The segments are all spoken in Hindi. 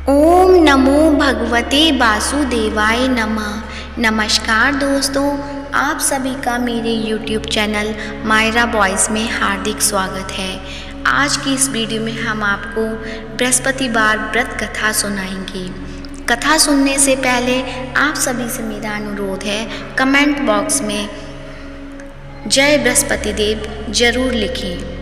ओम नमो भगवते वासुदेवाय नमः। नमस्कार दोस्तों, आप सभी का मेरे YouTube चैनल मायरा वॉइस में हार्दिक स्वागत है। आज की इस वीडियो में हम आपको बृहस्पतिवार व्रत कथा सुनाएंगे। कथा सुनने से पहले आप सभी से मेरा अनुरोध है, कमेंट बॉक्स में जय बृहस्पति देव जरूर लिखें।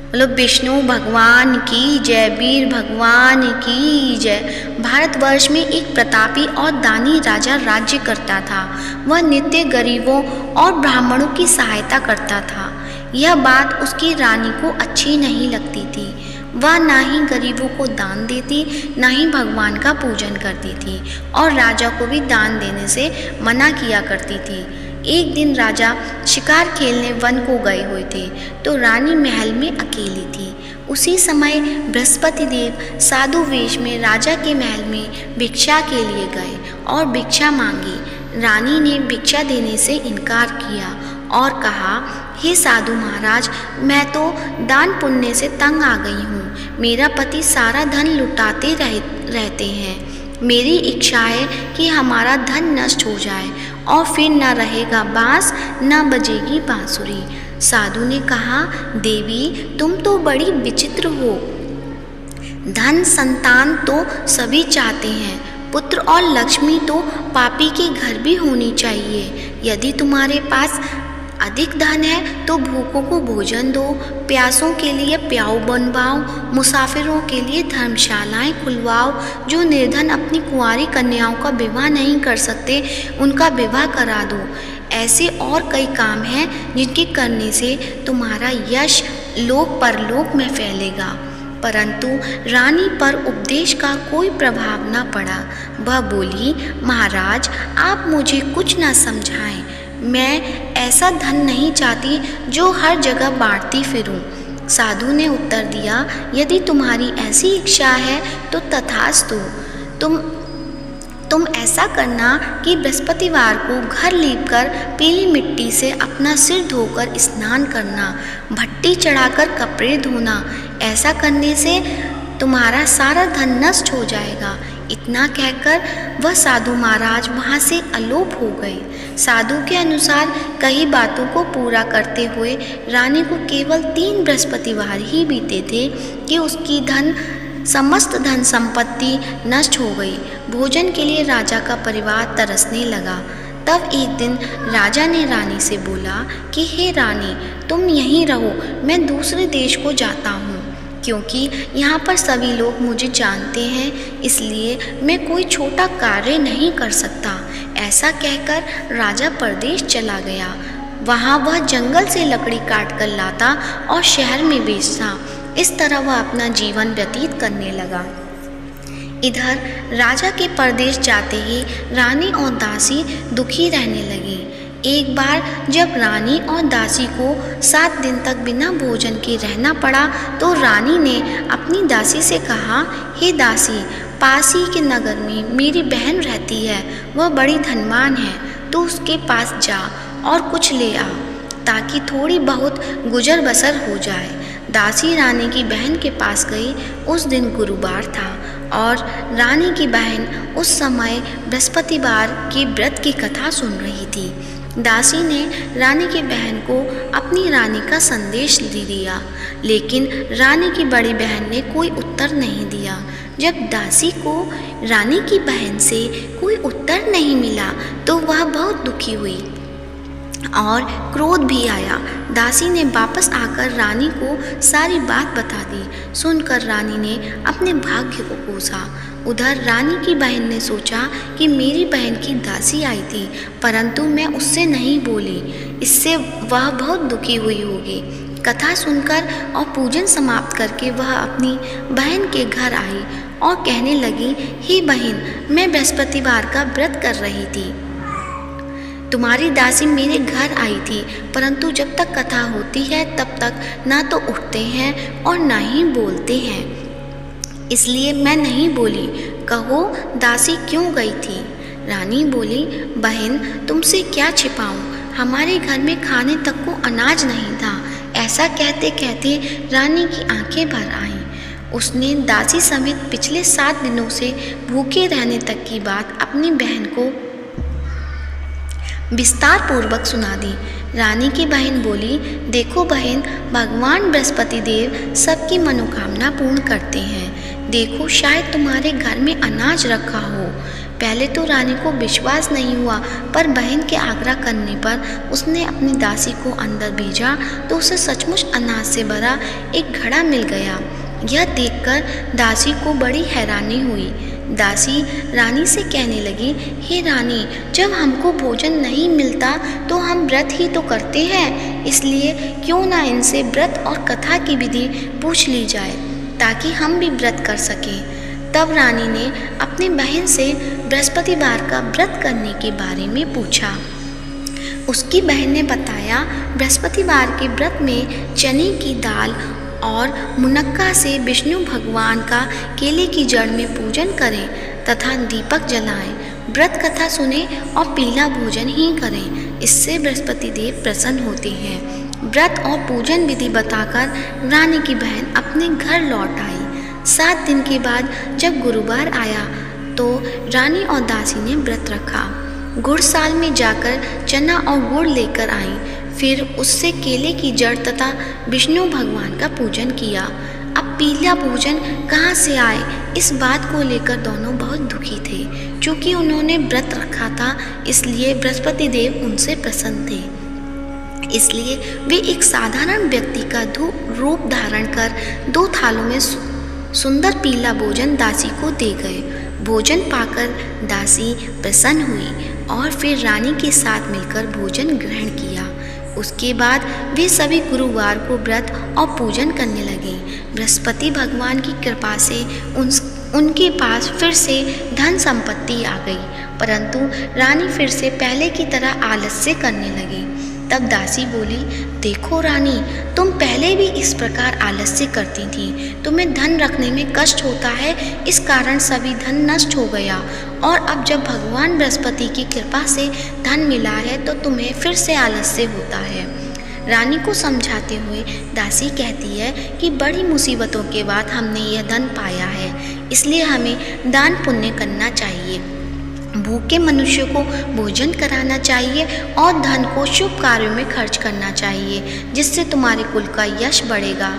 बोलो विष्णु भगवान की जय, वीर भगवान की जय। भारतवर्ष में एक प्रतापी और दानी राजा राज्य करता था। वह नित्य गरीबों और ब्राह्मणों की सहायता करता था। यह बात उसकी रानी को अच्छी नहीं लगती थी। वह ना ही गरीबों को दान देती, ना ही भगवान का पूजन करती थी और राजा को भी दान देने से मना किया करती थी। एक दिन राजा शिकार खेलने वन को गए हुए थे तो रानी महल में अकेली थी। उसी समय बृहस्पति देव साधु वेश में राजा के महल में भिक्षा के लिए गए और भिक्षा मांगी। रानी ने भिक्षा देने से इनकार किया और कहा, हे साधु महाराज, मैं तो दान पुण्य से तंग आ गई हूँ। मेरा पति सारा धन लुटाते रहते हैं। मेरी इच्छा है कि हमारा धन नष्ट हो जाए और फिर न रहेगा बांस न बजेगी बांसुरी। साधु ने कहा, देवी तुम तो बड़ी विचित्र हो। धन संतान तो सभी चाहते हैं, पुत्र और लक्ष्मी तो पापी के घर भी होनी चाहिए। यदि तुम्हारे पास अधिक धन है तो भूखों को भोजन दो, प्यासों के लिए प्याऊ बनवाओ, मुसाफिरों के लिए धर्मशालाएं खुलवाओ। जो निर्धन अपनी कुंवारी कन्याओं का विवाह नहीं कर सकते उनका विवाह करा दो। ऐसे और कई काम हैं जिनके करने से तुम्हारा यश लोक परलोक में फैलेगा। परंतु रानी पर उपदेश का कोई प्रभाव न पड़ा। वह बोली, महाराज आप मुझे कुछ न समझाएं। मैं ऐसा धन नहीं चाहती जो हर जगह बांटती फिरूं। साधु ने उत्तर दिया, यदि तुम्हारी ऐसी इच्छा है तो तथास्तु। तुम ऐसा करना कि बृहस्पतिवार को घर लीपकर पीली मिट्टी से अपना सिर धोकर स्नान करना, भट्टी चढ़ाकर कपड़े धोना। ऐसा करने से तुम्हारा सारा धन नष्ट हो जाएगा। इतना कहकर वह साधु महाराज वहाँ से अलोप हो गए। साधु के अनुसार कई बातों को पूरा करते हुए रानी को केवल 3 बृहस्पतिवार ही बीते थे कि उसकी समस्त धन संपत्ति नष्ट हो गई। भोजन के लिए राजा का परिवार तरसने लगा। तब एक दिन राजा ने रानी से बोला कि हे रानी, तुम यहीं रहो, मैं दूसरे देश को जाता हूँ, क्योंकि यहाँ पर सभी लोग मुझे जानते हैं, इसलिए मैं कोई छोटा कार्य नहीं कर सकता। ऐसा कहकर राजा परदेश चला गया। वहाँ वह जंगल से लकड़ी काट कर लाता और शहर में बेचता। इस तरह वह अपना जीवन व्यतीत करने लगा। इधर राजा के परदेश जाते ही रानी और दासी दुखी रहने लगी। एक बार जब रानी और दासी को 7 दिन तक बिना भोजन के रहना पड़ा तो रानी ने अपनी दासी से कहा, हे दासी, पास ही के नगर में मेरी बहन रहती है, वह बड़ी धनवान है, तो उसके पास जा और कुछ ले आ ताकि थोड़ी बहुत गुजर बसर हो जाए। दासी रानी की बहन के पास गई। उस दिन गुरुवार था और रानी की बहन उस समय बृहस्पतिवार के व्रत की कथा सुन रही थी। दासी ने रानी की बहन को अपनी रानी का संदेश दे दिया, लेकिन रानी की बड़ी बहन ने कोई उत्तर नहीं दिया। जब दासी को रानी की बहन से कोई उत्तर नहीं मिला तो वह बहुत दुखी हुई और क्रोध भी आया। दासी ने वापस आकर रानी को सारी बात बता दी। सुनकर रानी ने अपने भाग्य को कोसा। उधर रानी की बहन ने सोचा कि मेरी बहन की दासी आई थी, परंतु मैं उससे नहीं बोली, इससे वह बहुत दुखी हुई होगी। कथा सुनकर और पूजन समाप्त करके वह अपनी बहन के घर आई और कहने लगी, हे बहन, मैं बृहस्पतिवार का व्रत कर रही थी। तुम्हारी दासी मेरे घर आई थी, परंतु जब तक कथा होती है तब तक ना तो उठते हैं और ना ही बोलते हैं, इसलिए मैं नहीं बोली। कहो दासी क्यों गई थी? रानी बोली, बहन तुमसे क्या छिपाऊं, हमारे घर में खाने तक को अनाज नहीं था। ऐसा कहते कहते रानी की आंखें भर आईं। उसने दासी समेत पिछले 7 दिनों से भूखे रहने तक की बात अपनी बहन को विस्तार पूर्वक सुना दी। रानी की बहन बोली, देखो बहन, भगवान बृहस्पति देव सबकी मनोकामना पूर्ण करते हैं। देखो, शायद तुम्हारे घर में अनाज रखा हो। पहले तो रानी को विश्वास नहीं हुआ, पर बहन के आग्रह करने पर उसने अपनी दासी को अंदर भेजा तो उसे सचमुच अनाज से भरा एक घड़ा मिल गया। यह देखकर दासी को बड़ी हैरानी हुई। दासी रानी से कहने लगी, हे रानी, जब हमको भोजन नहीं मिलता तो हम व्रत ही तो करते हैं, इसलिए क्यों ना इनसे व्रत और कथा की विधि पूछ ली जाए ताकि हम भी व्रत कर सकें। तब रानी ने अपनी बहन से बृहस्पतिवार का व्रत करने के बारे में पूछा। उसकी बहन ने बताया, बृहस्पतिवार के व्रत में चने की दाल और मुनक्का से विष्णु भगवान का केले की जड़ में पूजन करें तथा दीपक जलाएं, व्रत कथा सुने और पीला भोजन ही करें। इससे बृहस्पति देव प्रसन्न होते हैं। व्रत और पूजन विधि बताकर रानी की बहन अपने घर लौट आई। 7 दिन के बाद जब गुरुवार आया तो रानी और दासी ने व्रत रखा। गुड़साल में जाकर चना और गुड़ लेकर आई, फिर उससे केले की जड़ तथा विष्णु भगवान का पूजन किया। अब पीला भोजन कहाँ से आए, इस बात को लेकर दोनों बहुत दुखी थे। क्योंकि उन्होंने व्रत रखा था, इसलिए बृहस्पति देव उनसे प्रसन्न थे। इसलिए वे एक साधारण व्यक्ति का रूप धारण कर 2 थालों में सुंदर पीला भोजन दासी को दे गए। भोजन पाकर दासी प्रसन्न हुई और फिर रानी के साथ मिलकर भोजन ग्रहण किया। उसके बाद वे सभी गुरुवार को व्रत और पूजन करने लगे। बृहस्पति भगवान की कृपा से उनके पास फिर से धन संपत्ति आ गई, परंतु रानी फिर से पहले की तरह आलस्य करने लगी। तब दासी बोली, देखो रानी, तुम पहले भी इस प्रकार आलस्य करती थी। तुम्हें धन रखने में कष्ट होता है, इस कारण सभी धन नष्ट हो गया, और अब जब भगवान बृहस्पति की कृपा से धन मिला है तो तुम्हें फिर से आलस्य होता है। रानी को समझाते हुए दासी कहती है कि बड़ी मुसीबतों के बाद हमने यह धन पाया है, इसलिए हमें दान पुण्य करना चाहिए, भूखे मनुष्य को भोजन कराना चाहिए और धन को शुभ कार्यों में खर्च करना चाहिए, जिससे तुम्हारे कुल का यश बढ़ेगा,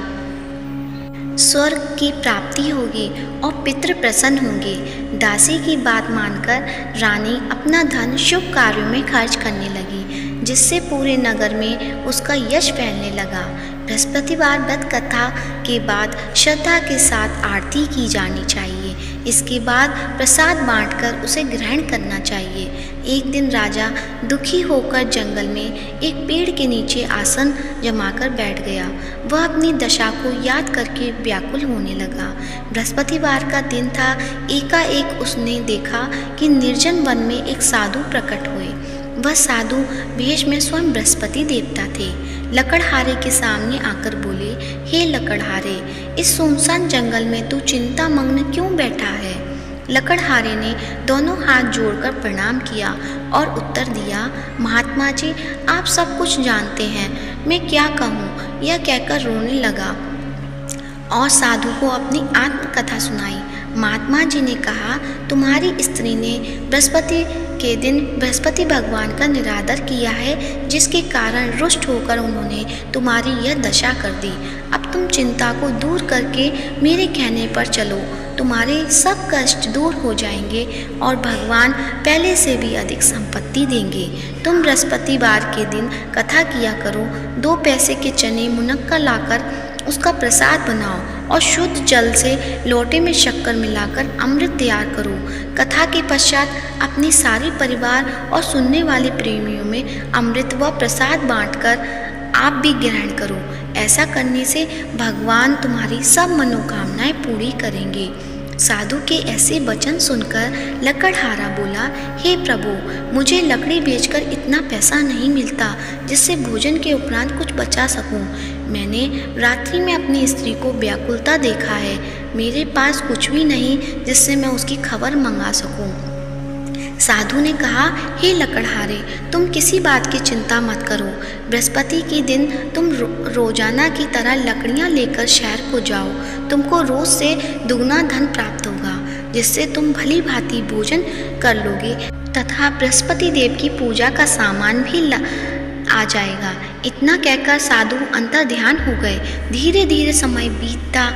स्वर्ग की प्राप्ति होगी और पितृ प्रसन्न होंगे। दासी की बात मानकर रानी अपना धन शुभ कार्यों में खर्च करने लगी, जिससे पूरे नगर में उसका यश फैलने लगा। बृहस्पतिवार व्रत कथा के बाद श्रद्धा के साथ आरती की जानी चाहिए। इसके बाद प्रसाद बांटकर उसे ग्रहण करना चाहिए। एक दिन राजा दुखी होकर जंगल में एक पेड़ के नीचे आसन जमाकर बैठ गया। वह अपनी दशा को याद करके व्याकुल होने लगा। बृहस्पतिवार का दिन था। एकाएक उसने देखा कि निर्जन वन में एक साधु प्रकट हुए। वह साधु वेश में स्वयं बृहस्पति देवता थे। लकड़हारे के सामने आकर बोले, हे लकड़हारे, इस सुनसान जंगल में तू चिंता मग्न क्यों बैठा है? लकड़हारे ने दोनों हाथ जोड़कर प्रणाम किया और उत्तर दिया, महात्मा जी, आप सब कुछ जानते हैं, मैं क्या कहूँ? यह कहकर रोने लगा और साधु को अपनी आत्मकथा सुनाई। महात्मा जी ने कहा, तुम्हारी स्त्री ने बृहस्पति के दिन बृहस्पति भगवान का निरादर किया है, जिसके कारण रुष्ट होकर उन्होंने तुम्हारी यह दशा कर दी। अब तुम चिंता को दूर करके मेरे कहने पर चलो, तुम्हारे सब कष्ट दूर हो जाएंगे और भगवान पहले से भी अधिक संपत्ति देंगे। तुम बृहस्पतिवार के दिन कथा किया करो। 2 पैसे के चने मुनक्का लाकर उसका प्रसाद बनाओ और शुद्ध जल से लोटे में शक्कर मिलाकर अमृत तैयार करो। कथा के पश्चात अपने सारे परिवार और सुनने वाले प्रेमियों में अमृत व प्रसाद बांटकर आप भी ग्रहण करो। ऐसा करने से भगवान तुम्हारी सब मनोकामनाएं पूरी करेंगे। साधु के ऐसे वचन सुनकर लकड़हारा बोला, हे प्रभु, मुझे लकड़ी बेचकर इतना पैसा नहीं मिलता जिससे भोजन के उपरांत कुछ बचा सकूं। मैंने रात्रि में अपनी स्त्री को व्याकुलता देखा है। मेरे पास कुछ भी नहीं जिससे मैं उसकी खबर मंगा सकूं। साधु ने कहा, हे लकड़हारे, तुम किसी बात की चिंता मत करो। बृहस्पति के दिन तुम रोजाना की तरह लकड़ियां लेकर शहर को जाओ। तुमको रोज से दुगना धन प्राप्त होगा, जिससे तुम भली भांति भोजन कर लोगे तथा बृहस्पति देव की पूजा का सामान भी आ जाएगा। इतना कहकर साधु अंतर ध्यान हो गए। धीरे धीरे समय बीतता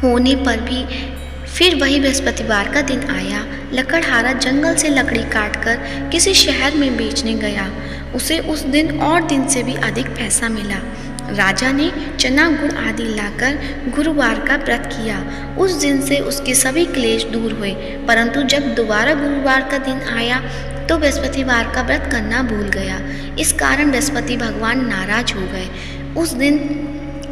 होने पर भी फिर वही बृहस्पतिवार का दिन आया। लकड़हारा जंगल से लकड़ी काटकर किसी शहर में बेचने गया। उसे उस दिन और दिन से भी अधिक पैसा मिला। राजा ने चना गुड़ आदि लाकर गुरुवार का व्रत किया। उस दिन से उसके सभी क्लेश दूर हुए। परंतु जब दोबारा गुरुवार का दिन आया तो बृहस्पतिवार का व्रत करना भूल गया। इस कारण बृहस्पति भगवान नाराज हो गए। उस दिन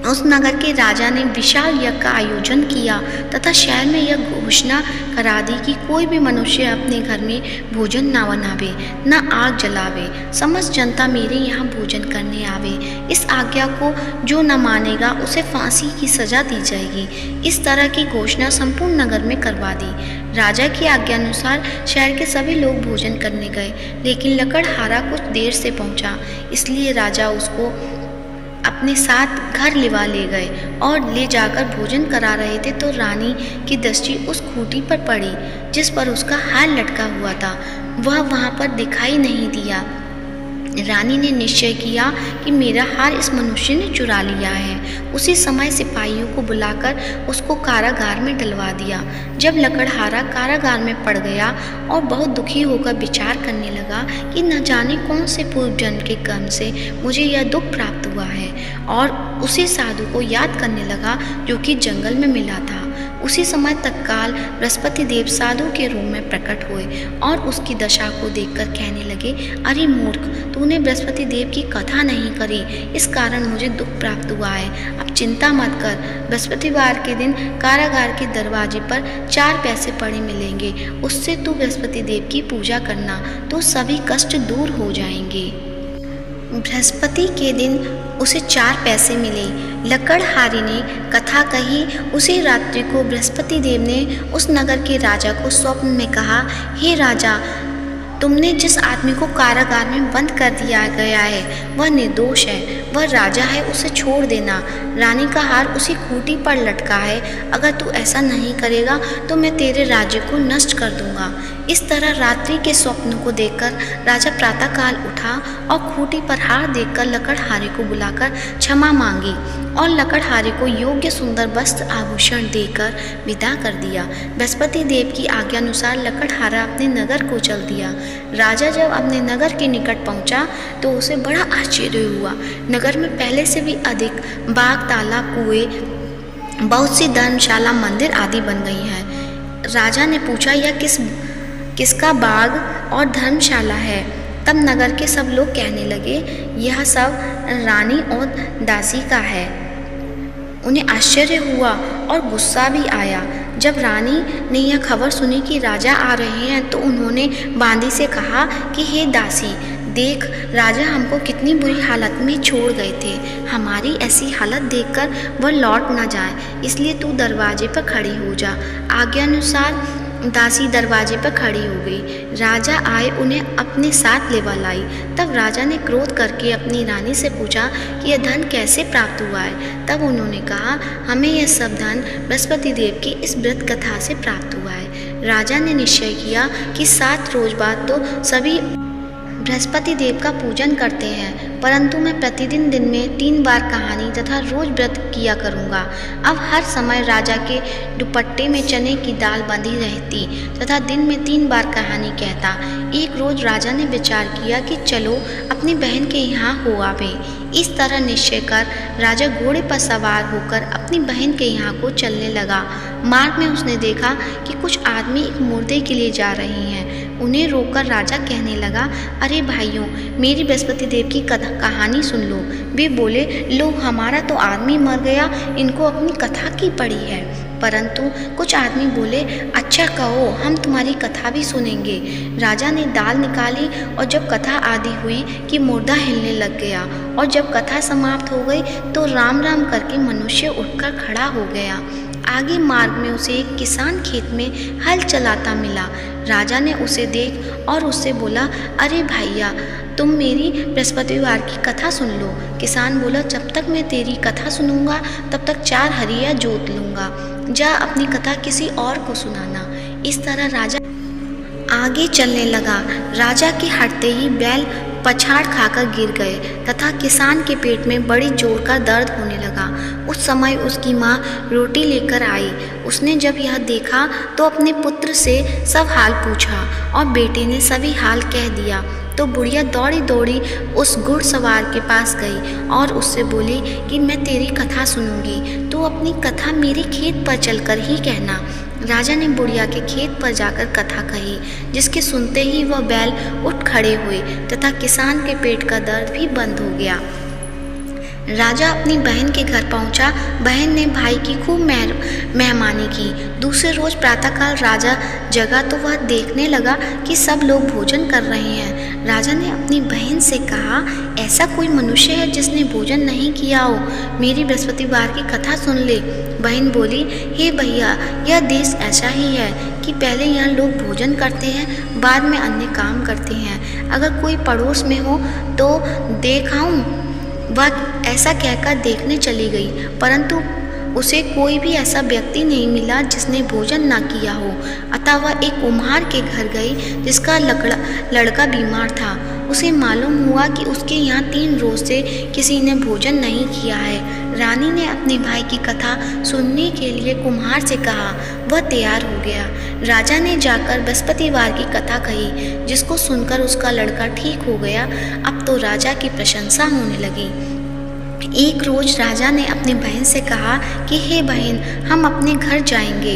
उस नगर के राजा ने विशाल यज्ञ का आयोजन किया तथा शहर में यह घोषणा करा दी कि कोई भी मनुष्य अपने घर में भोजन न बनावे, न आग जलावे। समस्त जनता मेरे यहाँ भोजन करने आवे। इस आज्ञा को जो न मानेगा उसे फांसी की सजा दी जाएगी। इस तरह की घोषणा संपूर्ण नगर में करवा दी। राजा की आज्ञा अनुसार शहर के सभी लोग भोजन करने गए, लेकिन लकड़हारा कुछ देर से पहुंचा। इसलिए राजा उसको अपने साथ घर लिवा ले गए और ले जाकर भोजन करा रहे थे तो रानी की दृष्टि उस खूंटी पर पड़ी जिस पर उसका हार लटका हुआ था। वह वहां पर दिखाई नहीं दिया। रानी ने निश्चय किया कि मेरा हार इस मनुष्य ने चुरा लिया है। उसी समय सिपाहियों को बुलाकर उसको कारागार में डलवा दिया। जब लकड़हारा कारागार में पड़ गया और बहुत दुखी होकर विचार करने लगा कि न जाने कौन से पूर्व जन्म के कर्म से मुझे यह दुख प्राप्त हुआ है, और उसी साधु को याद करने लगा जो कि जंगल में मिला था। उसी समय तत्काल बृहस्पति देव साधु के रूप में प्रकट हुए और उसकी दशा को देखकर कहने लगे, अरे मूर्ख, तूने बृहस्पति देव की कथा नहीं करी, इस कारण मुझे दुख प्राप्त हुआ है। अब चिंता मत कर। बृहस्पतिवार के दिन कारागार के दरवाजे पर 4 पैसे पड़े मिलेंगे। उससे तू बृहस्पति देव की पूजा करना तो सभी कष्ट दूर हो जाएंगे। बृहस्पति के दिन उसे 4 पैसे मिले। लकड़हारे ने कथा कही। उसी रात्रि को बृहस्पति देव ने उस नगर के राजा को स्वप्न में कहा, हे राजा, तुमने जिस आदमी को कारागार में बंद कर दिया गया है वह निर्दोष है, वह राजा है, उसे छोड़ देना। रानी का हार उसी खूंटी पर लटका है। अगर तू ऐसा नहीं करेगा तो मैं तेरे राज्य को नष्ट कर दूंगा। इस तरह रात्रि के स्वप्न को देखकर राजा प्रातःकाल उठा और खूंटी पर हार देखकर लकड़हारे को बुलाकर क्षमा मांगी और लकड़हारे को योग्य सुंदर वस्त्र आभूषण देकर विदा कर दिया। बृहस्पति देव की आज्ञा अनुसार लकड़हारा अपने नगर को चल दिया। राजा जब अपने नगर के निकट पहुंचा तो उसे बड़ा आश्चर्य हुआ। नगर में पहले से भी अधिक बाग, तालाब, कुएं, बहुत सी धर्मशाला, मंदिर आदि बन गई हैं। राजा ने पूछा, यह किसका बाग और धर्मशाला है? तब नगर के सब लोग कहने लगे, यह सब रानी और दासी का है। उन्हें आश्चर्य हुआ और गुस्सा भी आया। जब रानी ने यह खबर सुनी कि राजा आ रहे हैं तो उन्होंने बांदी से कहा कि हे दासी, देख, राजा हमको कितनी बुरी हालत में छोड़ गए थे। हमारी ऐसी हालत देखकर वह लौट ना जाए, इसलिए तू दरवाजे पर खड़ी हो जा। आज्ञानुसार दासी दरवाजे पर खड़ी हो गई। राजा आए, उन्हें अपने साथ लेवा लाई। तब राजा ने क्रोध करके अपनी रानी से पूछा कि यह धन कैसे प्राप्त हुआ है। तब उन्होंने कहा, हमें यह सब धन बृहस्पति देव की इस व्रत कथा से प्राप्त हुआ है। राजा ने निश्चय किया कि 7 रोज बाद तो सभी बृहस्पति देव का पूजन करते हैं, परंतु मैं प्रतिदिन दिन में 3 बार कहानी तथा रोज व्रत किया करूँगा। अब हर समय राजा के दुपट्टे में चने की दाल बंधी रहती तथा दिन में 3 बार कहानी कहता। एक रोज राजा ने विचार किया कि चलो अपनी बहन के यहाँ हो आवे। इस तरह निश्चय कर राजा घोड़े पर सवार होकर अपनी बहन के यहाँ को चलने लगा। मार्ग में उसने देखा कि कुछ आदमी एक मुर्दे के लिए जा रहे हैं। उन्हें रोककर राजा कहने लगा, अरे भाइयों, मेरी बृहस्पति देव की कहानी सुन लो। वे बोले, लो, हमारा तो आदमी मर गया, इनको अपनी कथा की पड़ी है। परंतु कुछ आदमी बोले, अच्छा कहो, हम तुम्हारी कथा भी सुनेंगे। राजा ने दाल निकाली और जब कथा आदि हुई कि मुर्दा हिलने लग गया, और जब कथा समाप्त हो गई तो राम राम करके मनुष्य उठकर खड़ा हो गया। आगे मार्ग में उसे एक किसान खेत में हल चलाता मिला। राजा ने उसे देख और उससे बोला, अरे भैया, तुम मेरी बृहस्पतिवार की कथा सुन लो। किसान बोला, जब तक मैं तेरी कथा सुनूंगा तब तक 4 हरिया जोत लूँगा। जा अपनी कथा किसी और को सुनाना। इस तरह राजा आगे चलने लगा। राजा के हटते ही बैल पछाड़ खाकर गिर गए तथा किसान के पेट में बड़ी जोर का दर्द होने लगा। उस समय उसकी माँ रोटी लेकर आई। उसने जब यह देखा तो अपने पुत्र से सब हाल पूछा और बेटे ने सभी हाल कह दिया। तो बुढ़िया दौड़ी दौड़ी उस घुड़सवार के पास गई और उससे बोली कि मैं तेरी कथा सुनूंगी, तो अपनी कथा मेरे खेत पर चलकर ही कहना। राजा ने बुढ़िया के खेत पर जाकर कथा कही, जिसके सुनते ही वह बैल उठ खड़े हुए तथा किसान के पेट का दर्द भी बंद हो गया। राजा अपनी बहन के घर पहुंचा। बहन ने भाई की खूब मेहमानी की। दूसरे रोज प्रातःकाल राजा जगा तो वह देखने लगा कि सब लोग भोजन कर रहे हैं। राजा ने अपनी बहन से कहा, ऐसा कोई मनुष्य है जिसने भोजन नहीं किया हो? मेरी बृहस्पतिवार की कथा सुन ले। बहन बोली, हे भैया, यह देश ऐसा ही है कि पहले यहाँ लोग भोजन करते हैं, बाद में अन्य काम करते हैं। अगर कोई पड़ोस में हो तो देख आऊं। वह ऐसा कहकर देखने चली गई, परंतु उसे कोई भी ऐसा व्यक्ति नहीं मिला जिसने भोजन ना किया हो। अतः वह एक कुम्हार के घर गई जिसका लड़का बीमार था। उसे मालूम हुआ कि उसके यहाँ 3 रोज से किसी ने भोजन नहीं किया है। रानी ने अपने भाई की कथा सुनने के लिए कुम्हार से कहा। वह तैयार हो गया। राजा ने जाकर बृहस्पतिवार की कथा कही, जिसको सुनकर उसका लड़का ठीक हो गया। अब तो राजा की प्रशंसा होने लगी। एक रोज राजा ने अपनी बहन से कहा कि हे बहन, हम अपने घर जाएंगे,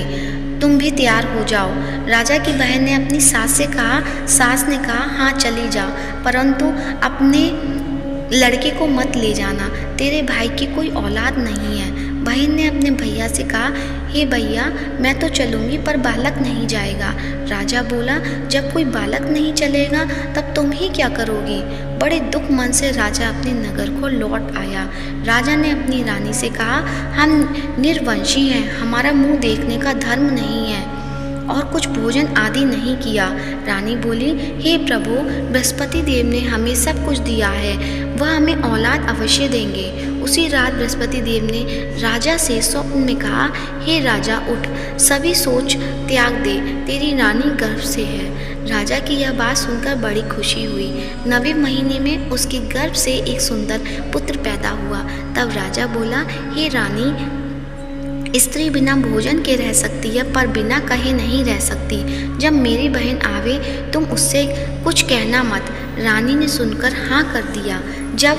तुम भी तैयार हो जाओ। राजा की बहन ने अपनी सास से कहा। सास ने कहा, हाँ चली जा, परंतु अपने लड़के को मत ले जाना, तेरे भाई की कोई औलाद नहीं है। बहन ने अपने भैया से कहा, हे भैया, मैं तो चलूँगी पर बालक नहीं जाएगा। राजा बोला, जब कोई बालक नहीं चलेगा तब तुम ही क्या करोगी? बड़े दुख मन से राजा अपने नगर को लौट आया। राजा ने अपनी रानी से कहा, हम निर्वंशी हैं, हमारा मुंह देखने का धर्म नहीं है और कुछ भोजन आदि नहीं किया। रानी बोली, हे प्रभु, बृहस्पति देव ने हमें सब कुछ दिया है, वह हमें औलाद अवश्य देंगे। उसी रात बृहस्पति देव ने राजा से स्वप्न में कहा, हे राजा, उठ, सभी सोच त्याग दे, तेरी रानी गर्भ से है। राजा की यह बात सुनकर बड़ी खुशी हुई। 9वें महीने में उसके गर्भ से एक सुंदर पुत्र पैदा हुआ। तब राजा बोला, हे रानी, स्त्री बिना भोजन के रह सकती है पर बिना कहे नहीं रह सकती। जब मेरी बहन आवे तुम उससे कुछ कहना मत। रानी ने सुनकर हाँ कर दिया। जब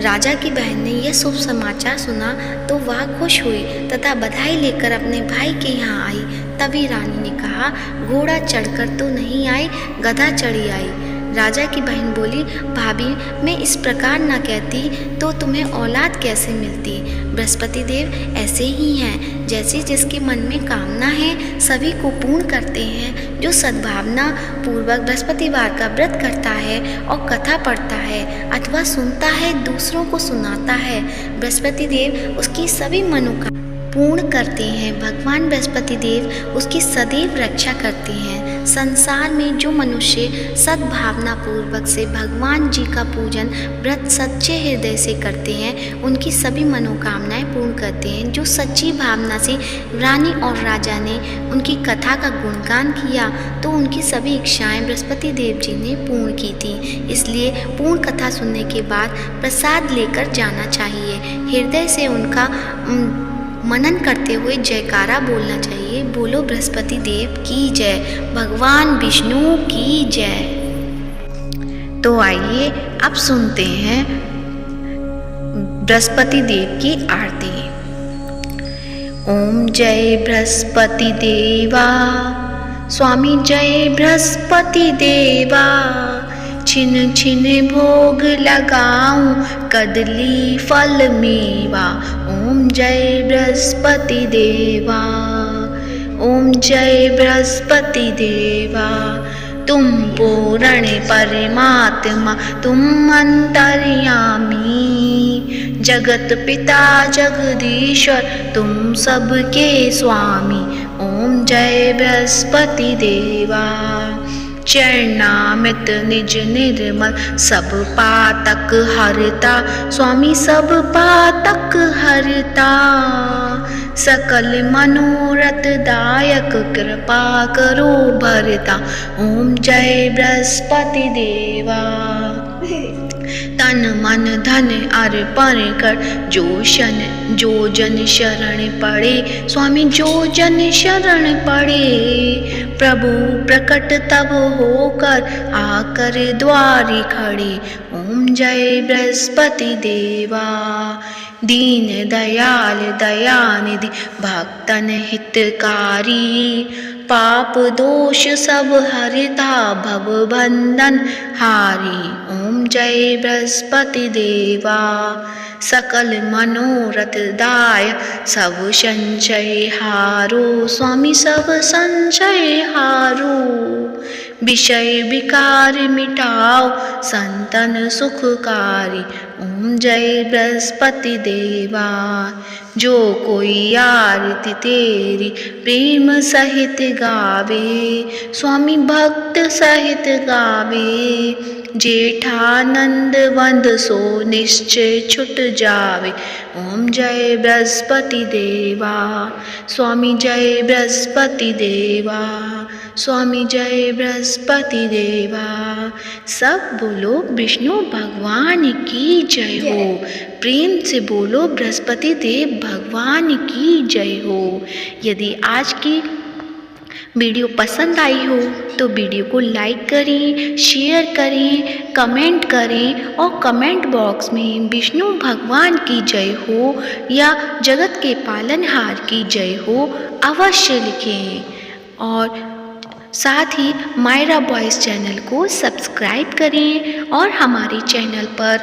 राजा की बहन ने यह शुभ समाचार सुना तो वह खुश हुई तथा बधाई लेकर अपने भाई के यहाँ आई। तभी रानी ने कहा, घोड़ा चढ़कर तो नहीं आई, गधा चढ़ी आई। राजा की बहन बोली, भाभी, मैं इस प्रकार न कहती तो तुम्हें औलाद कैसे मिलती? बृहस्पति देव ऐसे ही हैं, जैसे जिसके मन में कामना है सभी को पूर्ण करते हैं। जो सद्भावना पूर्वक बृहस्पतिवार का व्रत करता है और कथा पढ़ता है अथवा सुनता है, दूसरों को सुनाता है, बृहस्पति देव उसकी सभी मनोकामना पूर्ण करते हैं। भगवान बृहस्पति देव उसकी सदैव रक्षा करते हैं। संसार में जो मनुष्य सद्भावना पूर्वक से भगवान जी का पूजन व्रत सच्चे हृदय से करते हैं, उनकी सभी मनोकामनाएं पूर्ण करते हैं। जो सच्ची भावना से रानी और राजा ने उनकी कथा का गुणगान किया तो उनकी सभी इच्छाएं बृहस्पति देव जी ने पूर्ण की थी। इसलिए पूर्ण कथा सुनने के बाद प्रसाद लेकर जाना चाहिए। हृदय से उनका मनन करते हुए जयकारा बोलना चाहिए। बोलो बृहस्पति देव की जय, भगवान विष्णु की जय। तो आइए अब सुनते हैं बृहस्पति देव की आरती। ओम जय बृहस्पति देवा, स्वामी जय बृहस्पति देवा। छिन छिन भोग लगाऊं, कदली फल मेवा। ओम जय बृहस्पति देवा, ओम जय बृहस्पति देवा। तुम पूर्ण परमात्मा, तुम अंतर्यामी। जगत पिता जगदीश्वर तुम सबके स्वामी, ओम जय बृहस्पति देवा। चरणामृत निज निर्मल सब पातक हरता, स्वामी सब पातक हरता। सकल मनोरथ दायक कृपा करो भरता, ओम जय बृहस्पति देवा। तन मन धन अर्पण कर जो जन शरण पड़े, स्वामी जो जन शरण पड़े। प्रभु प्रकट तब होकर आकर द्वारी खड़े, ओम जय बृहस्पति देवा। दीन दयाल दयानिधि भक्तन हितकारी, पाप दोष सब हरता भव बंधन हारी, ओम जय बृहस्पति देवा। सकल मनोरथ दाय सब संचय हारो, स्वामी सब संचय हारो। विषय विकार मिटाओ संतन सुखकारी, ओम जय बृहस्पति देवा। जो कोई आरती तेरी प्रेम सहित गावे, स्वामी भक्त सहित गावे। जेठानंद वंद सो निश्चय छुट जावे, ओम जय बृहस्पति देवा। स्वामी जय बृहस्पति देवा, स्वामी जय बृहस्पति देवा। सब बोलो विष्णु भगवान की जय हो। प्रेम से बोलो बृहस्पति देव भगवान की जय हो। यदि आज की वीडियो पसंद आई हो तो वीडियो को लाइक करें, शेयर करें, कमेंट करें और कमेंट बॉक्स में विष्णु भगवान की जय हो या जगत के पालनहार की जय हो अवश्य लिखें। और साथ ही मायरा बॉयज़ चैनल को सब्सक्राइब करें और हमारे चैनल पर